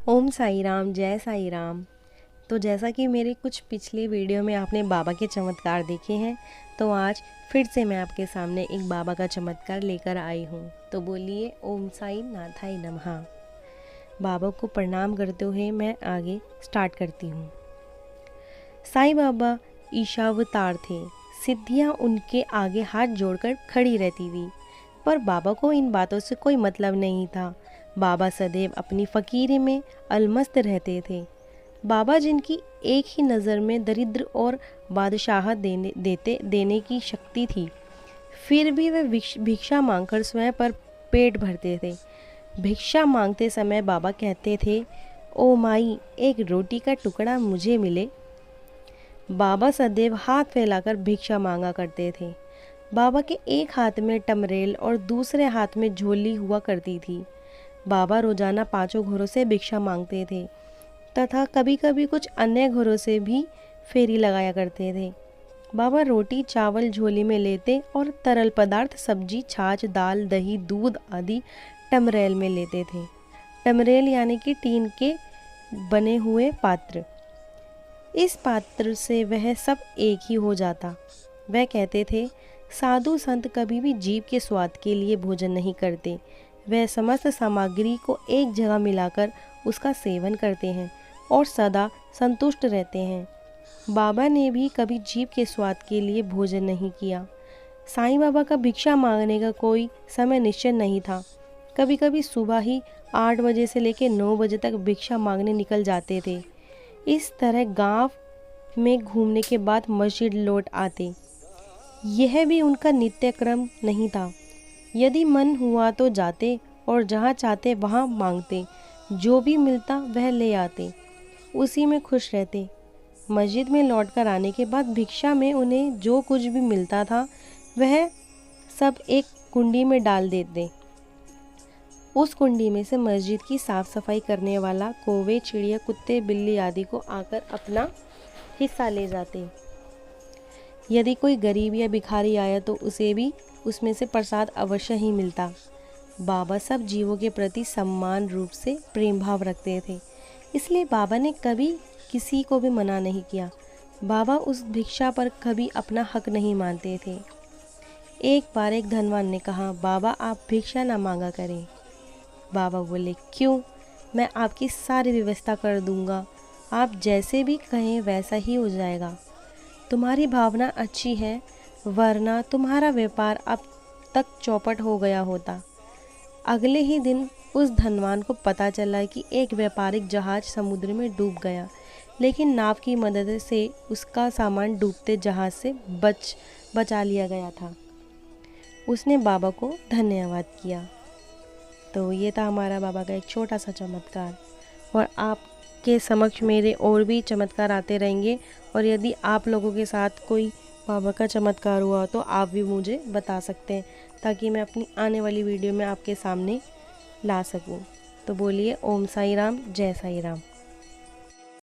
ओम साई राम, जय साई राम। तो जैसा कि मेरे कुछ पिछले वीडियो में आपने बाबा के चमत्कार देखे हैं, तो आज फिर से मैं आपके सामने एक बाबा का चमत्कार लेकर आई हूँ। तो बोलिए ओम साई नाथाय नमः। बाबा को प्रणाम करते हुए मैं आगे स्टार्ट करती हूँ। साईं बाबा ईशावतार थे। सिद्धियाँ उनके आगे हाथ जोड़कर खड़ी रहती थी, पर बाबा को इन बातों से कोई मतलब नहीं था। बाबा सदैव अपनी फ़कीरी में अलमस्त रहते थे। बाबा जिनकी एक ही नज़र में दरिद्र और बादशाहत देने की शक्ति थी, फिर भी वे भिक्षा मांगकर स्वयं पर पेट भरते थे। भिक्षा मांगते समय बाबा कहते थे, ओ माई, एक रोटी का टुकड़ा मुझे मिले। बाबा सदैव हाथ फैलाकर भिक्षा मांगा करते थे। बाबा के एक हाथ में टमरेल और दूसरे हाथ में झोली हुआ करती थी। बाबा रोजाना 5 घरों से भिक्षा मांगते थे तथा कभी कभी कुछ अन्य घरों से भी फेरी लगाया करते थे। बाबा रोटी चावल झोली में लेते और तरल पदार्थ सब्जी, छाछ, दाल, दही, दूध आदि टमरेल में लेते थे। टमरेल यानी कि टीन के बने हुए पात्र। इस पात्र से वह सब एक ही हो जाता। वह कहते थे, साधु संत कभी भी जीभ के स्वाद के लिए भोजन नहीं करते। वह समस्त सामग्री को एक जगह मिलाकर उसका सेवन करते हैं और सदा संतुष्ट रहते हैं। बाबा ने भी कभी जीभ के स्वाद के लिए भोजन नहीं किया। साईं बाबा का भिक्षा मांगने का कोई समय निश्चित नहीं था। कभी कभी सुबह ही 8 बजे से लेकर 9 बजे तक भिक्षा मांगने निकल जाते थे। इस तरह गांव में घूमने के बाद मस्जिद लौट आते। यह भी उनका नित्य क्रम नहीं था। यदि मन हुआ तो जाते और जहाँ चाहते वहाँ मांगते। जो भी मिलता वह ले आते, उसी में खुश रहते। मस्जिद में लौटकर आने के बाद भिक्षा में उन्हें जो कुछ भी मिलता था वह सब एक कुंडी में डाल देते। उस कुंडी में से मस्जिद की साफ सफाई करने वाला कौवे, चिड़िया, कुत्ते, बिल्ली आदि को आकर अपना हिस्सा ले जाते। यदि कोई गरीब या भिखारी आया तो उसे भी उसमें से प्रसाद अवश्य ही मिलता। बाबा सब जीवों के प्रति समान रूप से प्रेम भाव रखते थे, इसलिए बाबा ने कभी किसी को भी मना नहीं किया। बाबा उस भिक्षा पर कभी अपना हक नहीं मानते थे। एक बार एक धनवान ने कहा, बाबा आप भिक्षा ना मांगा करें। बाबा बोले, क्यों? मैं आपकी सारी व्यवस्था कर दूंगा। आप जैसे भी कहें वैसा ही हो जाएगा। तुम्हारी भावना अच्छी है, वरना तुम्हारा व्यापार अब तक चौपट हो गया होता। अगले ही दिन उस धनवान को पता चला कि एक व्यापारिक जहाज समुद्र में डूब गया, लेकिन नाव की मदद से उसका सामान डूबते जहाज से बचा लिया गया था। उसने बाबा को धन्यवाद किया। तो ये था हमारा बाबा का एक छोटा सा चमत्कार, और आपके समक्ष मेरे और भी चमत्कार आते रहेंगे। और यदि आप लोगों के साथ कोई बाबा का चमत्कार हुआ तो आप भी मुझे बता सकते हैं, ताकि मैं अपनी आने वाली वीडियो में आपके सामने ला सकूं। तो बोलिए ओम साई राम, जय साई राम।